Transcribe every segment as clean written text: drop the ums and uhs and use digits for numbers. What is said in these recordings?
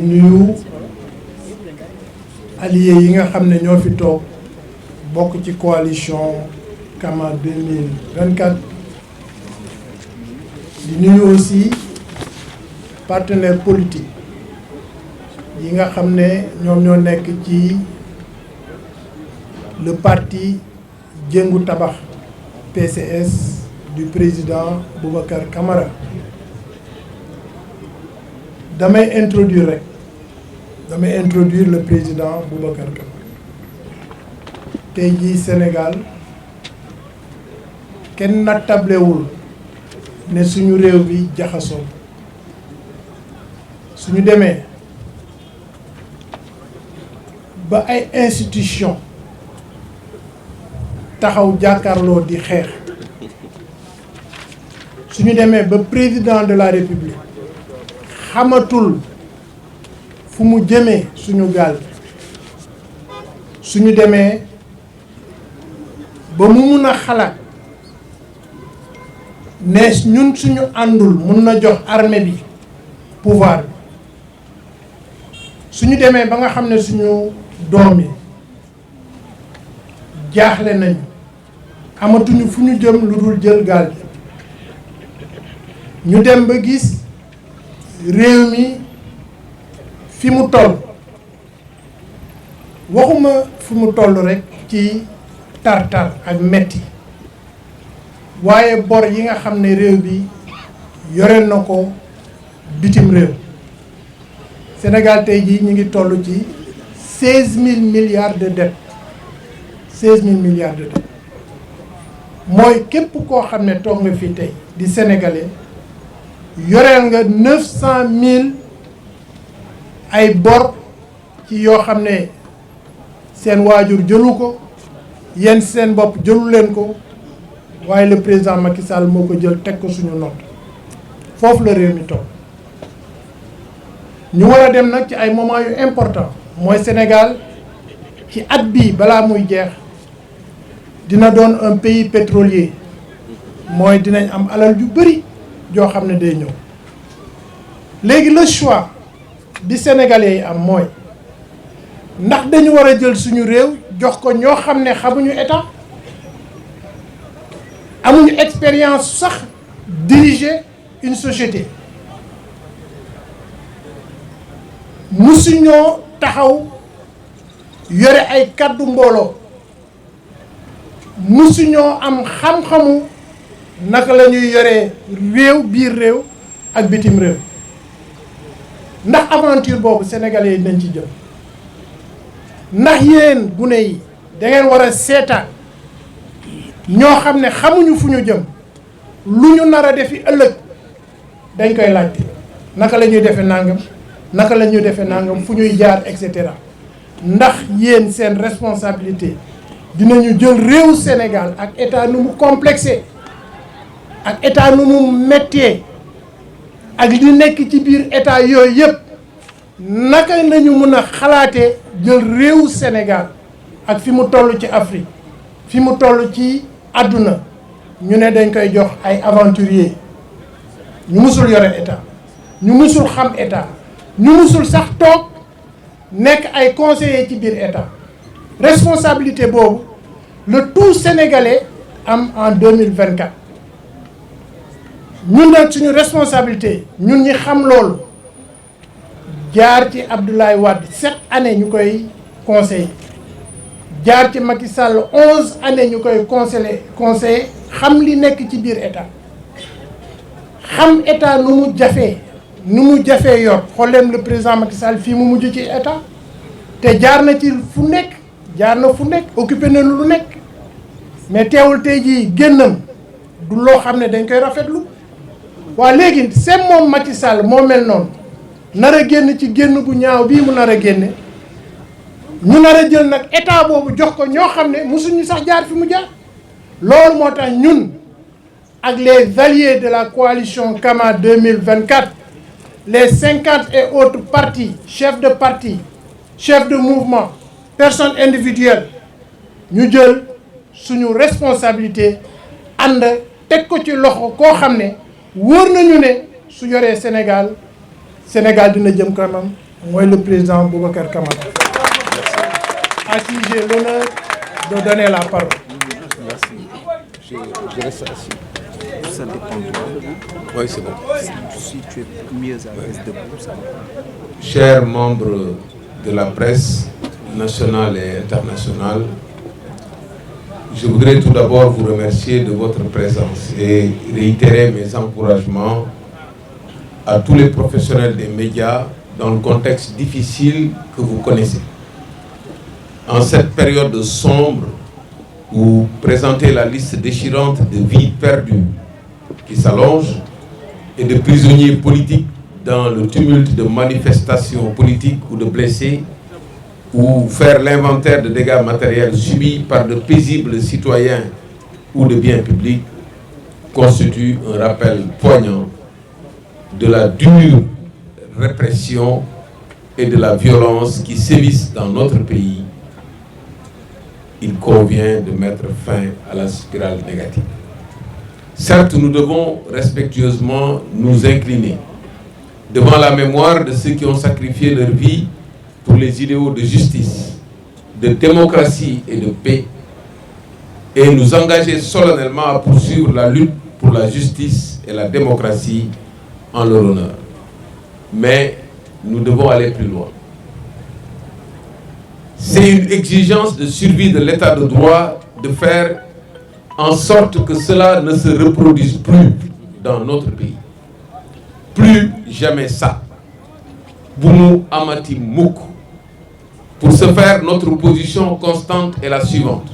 nuyu alliés yi nga xam ne ñoo fi toog bokk ci coalition Kama 2024 di nuyu aussi partenaires politiques yi nga xam ne ñoom ñoo nekk ci le parti Jëngu Tabax PCS du président Boubacar Camara. damay introduire le président Boubacar Camara. tey jii Sénégal kenn nattablewul ne suñu réew bi jaxasoo suñu demee ba ay institution taxaw jàkkaarloo di xeex suñu demee ba président de la République xamatul fu mu jëmee suñu gaal suñu demee ba mu mun a xalaat ne ñun suñu àndul mun na jox armée bi pouvoir bi suñu demee ba nga xam ne suñu doom yi jaaxle nañu amatuñu fu ñu jëm lu dul jël gaal bi ñu dem ba gis réew mi fi mu toll waxuma fi mu toll rekk ci tar-tar ak metti waaye bor yi nga xam ne réew bi yoreel na ko bitim réew Sénégal tey jii ñu ngi toll ci 16 000 milliards de dettes 16 000 milliards de dettes mooy képp koo xam ne toog nga fi tey di sénégalais yoreel nga 900 000 ay bor ci yoo xam ne seen waajur jëlu ko yéen seen bopp jëlu leen ko waaye le président Macky Sall moo ko jël teg ko suñu noot foofu la réew mi toog ñu war a dem nag ci ay moments yu important mooy Sénégal ci at bii balaa muy jeex dina doon un pays pétrolier mooy dinañ am alal yu bëri joo xam ne day ñëw léegi le choix bi sénégalais yi am mooy ndax dañu war a jël suñu réew jox ko ñoo xam ne xamuñu état amuñu expérience sax diriger une société musuñoo taxaw yore ay kàddu mbooloo musuñoo am xam-xamu naka la ñuy yoree réew biir réew ak bitim réew ndax aventure boobu sénégalais yi nañ ci jëm ndax yéen gune yi da ngeen war a seetaan ñoo xam ne xamuñu fu ñu jëm lu ñu nar a defi ëllëg dañ koy laajte naka la ñuy defee nangam naka la ñuy defee nangam fu ñuy jaar et cetera ndax yéen seen responsabilité dinañu jël réewu Sénégal ak état nu mu complexé ak état nu mu méttee ak li nekk ci biir état yooyu yëpp naka nañu mën a xalaatee jël réewu Sénégal ak fi mu toll ci Afrique fi mu toll ci àdduna ñu ne dañ koy jox ay aventuriers ñu musul yore état ñu musul xam état ñu musul sax toog nekk ay conseillers ci biir état responsabilité boobu le tout sénégalais am en 2024 ñun nag suñu responsabilité ñun ñi xam loolu jaar ci Abdoulaye Wade 7 années ñu koy conseiller jaar ci Macky Sall 11 années ñu koy conseiller xam li nekk ci biir état xam état nu mu jafee yor xooleem le président Macky Sall fii mu mujj ci état te jaar na ci fu nekk occupé na lu nekk mais teewul tey jii génnam du loo xam ne dañ koy rafetlu waa léegi seen moom Macky Sall moo mel noonu nar a génn ci génn bu ñaaw bii mu nar a génne ñu nar a jël nag état boobu jox ko ñoo xam ne mosuñu sax jaar fi mu jaar loolu moo tax ñun ak les alliés de la coalition Kama 2024 les 50 et autres partis chefs de parti chefs de mouvement personnes individuelles ñu jël suñu responsabilité ànd teg ko ci loxo koo xam ne wóor nañu ne su yoree Sénégal dina jëm kanam moi le président Boubacar Camara, à qui j'ai l'honneur de donner la parole. Merci. Je reste assis. Ça dépend de toi. Oui, c'est bon. Si tu es mieux à l'aise debout, ça va. Chers membres de la presse nationale et internationale, je voudrais tout d'abord vous remercier de votre présence et réitérer mes encouragements à tous les professionnels des médias dans le contexte difficile que vous connaissez. En cette période sombre où présenter la liste déchirante de vies perdues qui s'allonge et de prisonniers politiques dans le tumulte de manifestations politiques ou de blessés, ou faire l'inventaire de dégâts matériels subis par de paisibles citoyens ou de biens publics, constitue un rappel poignant de la dure répression et de la violence qui sévissent dans notre pays. Il convient de mettre fin à la spirale négative. Certes, nous devons respectueusement nous incliner devant la mémoire de ceux qui ont sacrifié leur vie pour les idéaux de justice, de démocratie et de paix, et nous engager solennellement à poursuivre la lutte pour la justice et la démocratie en leur honneur. Mais nous devons aller plus loin. C'est une exigence de survie de l'état de droit de faire en sorte que cela ne se reproduise plus dans notre pays. Plus jamais ça. Bounou Amati Mouk. Pour ce faire, notre position constante est la suivante.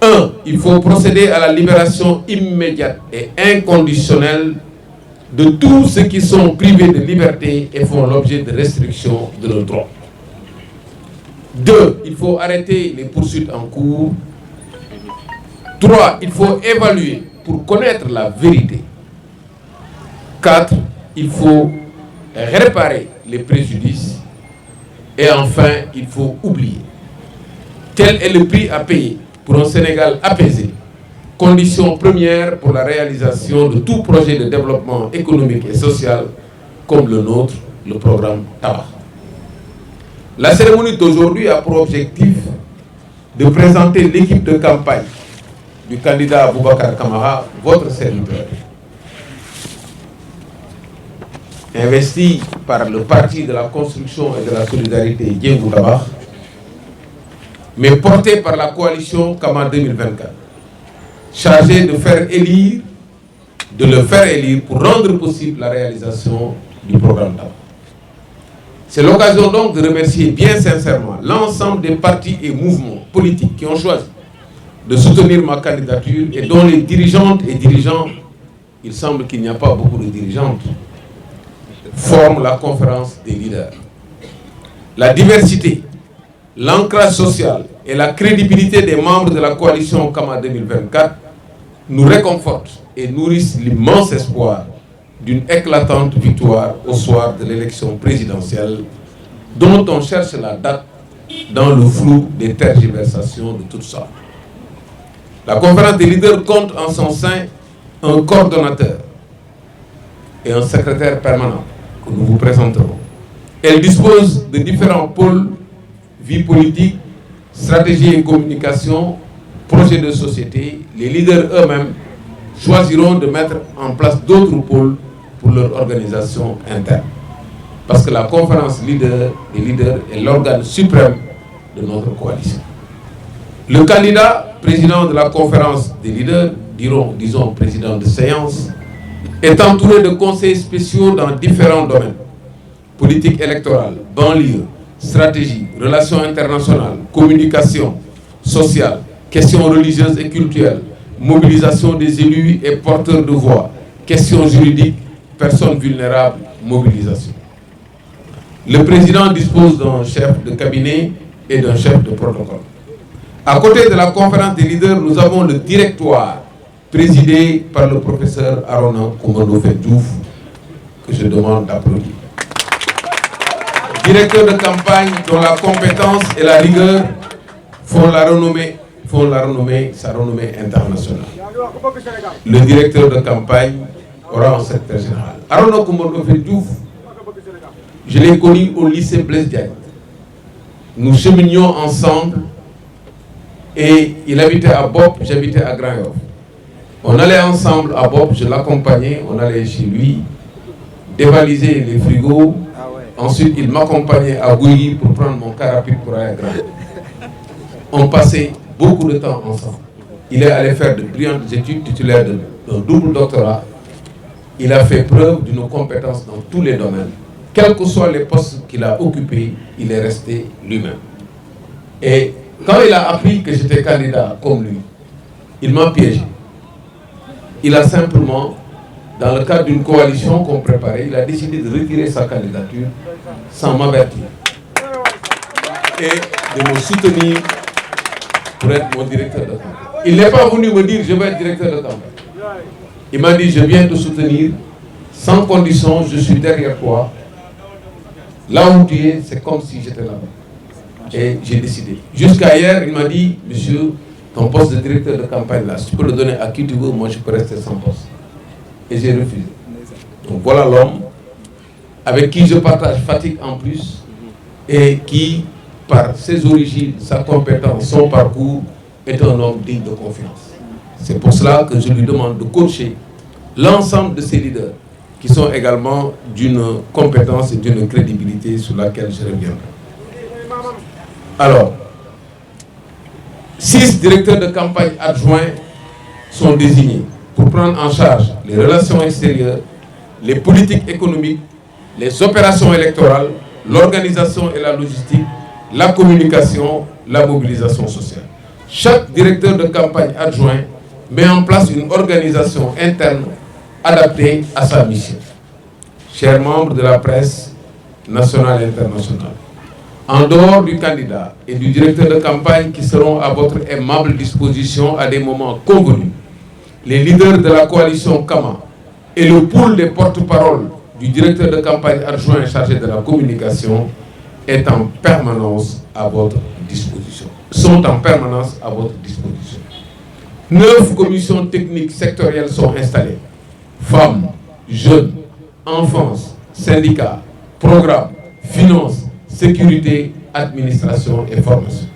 1. Il faut procéder à la libération immédiate et inconditionnelle de tous ceux qui sont privés de liberté et font l'objet de restrictions de leurs droits. 2. Il faut arrêter les poursuites en cours. 3. Il faut évaluer pour connaître la vérité. 4. Il faut réparer les préjudices. Et enfin, il faut oublier. Tel est le prix à payer pour un Sénégal apaisé, condition première pour la réalisation de tout projet de développement économique et social comme le nôtre, le programme Tabac. La cérémonie d'aujourd'hui a pour objectif de présenter l'équipe de campagne du candidat Boubacar Camara, votre serviteur. Investi par le Parti de la construction et de la solidarité Diengou Tabac, mais porté par la coalition Kama 2024, chargé de le faire élire pour rendre possible la réalisation du programme Tabac. C'est l'occasion donc de remercier bien sincèrement l'ensemble des partis et mouvements politiques qui ont choisi de soutenir ma candidature et dont les dirigeantes et dirigeants, il semble qu'il n'y a pas beaucoup de dirigeantes, forment la conférence des leaders. La diversité, l'ancrage social et la crédibilité des membres de la coalition Kama 2024 nous réconfortent et nourrissent l'immense espoir d'une éclatante victoire au soir de l'élection présidentielle dont on cherche la date dans le flou des tergiversations de toutes sortes. La conférence des leaders compte en son sein un coordonnateur et un secrétaire permanent que nous vous présenterons. Elle dispose de différents pôles, vie politique, stratégie et communication, projets de société. Les leaders eux-mêmes choisiront de mettre en place d'autres pôles pour leur organisation interne. Parce que la conférence des leaders est l'organe suprême de notre coalition. Le candidat président de la conférence des leaders, disons président de séance, est entouré de conseillers spéciaux dans différents domaines. Politique électorale, banlieue, stratégie, relations internationales, communication, sociale, questions religieuses et culturelles, mobilisation des élus et porteurs de voix, questions juridiques, personnes vulnérables, mobilisation. Le président dispose d'un chef de cabinet et d'un chef de protocole. À côté de la conférence des leaders, nous avons le directoire présidé par le professeur Arona Koumando Diouf, que je demande d'applaudir. Directeur de campagne dont la compétence et la rigueur font sa renommée internationale. Le directeur de campagne aura un secrétaire général. Arona Koumando Diouf Je l'ai connu au lycée Blaise Diagne. Nous cheminions ensemble et il habitait à Bop, j'habitais à Grand-Yoff. On allait ensemble à Bop, je l'accompagnais, on allait chez lui, dévaliser les frigos. Ensuite, il m'accompagnait à Bouilly pour prendre mon car rapide pour aller à Grand. On passait beaucoup de temps ensemble. Il est allé faire de brillantes études, titulaire d'un double doctorat. Il a fait preuve d'une compétence dans tous les domaines. Quels que soient les postes qu'il a occupés, il est resté lui-même. Et quand il a appris que j'étais candidat comme lui, il m'a piégé. Il a simplement, dans le cadre d'une coalition qu'on préparait, il a décidé de retirer sa candidature sans m'avertir et de me soutenir pour être mon directeur de campagne. Il n'est pas venu me dire je vais être directeur de campagne. Il m'a dit je viens te soutenir sans condition, je suis derrière toi. Là où tu es, c'est comme si j'étais là-bas. Et j'ai décidé. Jusqu'à hier, il m'a dit monsieur, ton poste de directeur de campagne là, si tu peux le donner à qui tu veux, moi je peux rester sans poste. Et j'ai refusé. Donc voilà l'homme avec qui je partage fatigue en plus et qui, par ses origines, sa compétence, son parcours, est un homme digne de confiance. C'est pour cela que je lui demande de coacher l'ensemble de ces leaders qui sont également d'une compétence et d'une crédibilité sur laquelle je reviendrai. Alors, 6 directeurs de campagne adjoints sont désignés pour prendre en charge les relations extérieures, les politiques économiques, les opérations électorales, l'organisation et la logistique, la communication, la mobilisation sociale. Chaque directeur de campagne adjoint met en place une organisation interne adaptée à sa mission. Chers membres de la presse nationale et internationale, en dehors du candidat et du directeur de campagne qui seront à votre aimable disposition à des moments convenus, les leaders de la coalition Kama et le pool des porte-paroles du directeur de campagne adjoint chargé de la communication est en permanence à votre disposition. Sont en permanence à votre disposition. 9 commissions techniques sectorielles sont installées. Femmes, jeunes, enfance, syndicats, programmes, finances, sécurité, administration et formation.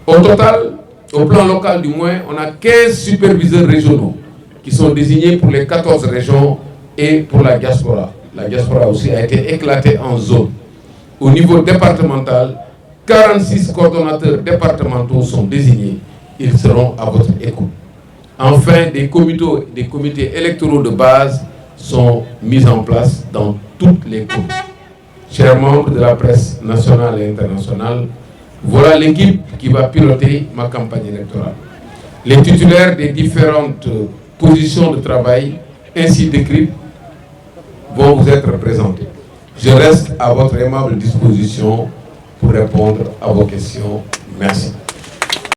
Au total, au plan local du moins, on a 15 superviseurs régionaux qui sont désignés pour les 14 régions et pour la diaspora. La diaspora aussi a été éclatée en zones. Au niveau départemental, 46 coordonnateurs départementaux sont désignés. Ils seront à votre écoute. Enfin, des comités électoraux de base sont mis en place dans toutes les communes. Chers membres de la presse nationale et internationale, voilà l'équipe qui va piloter ma campagne électorale. Les titulaires des différentes positions de travail ainsi décrites vont vous être présentés. Je reste à votre aimable disposition pour répondre à vos questions. Merci.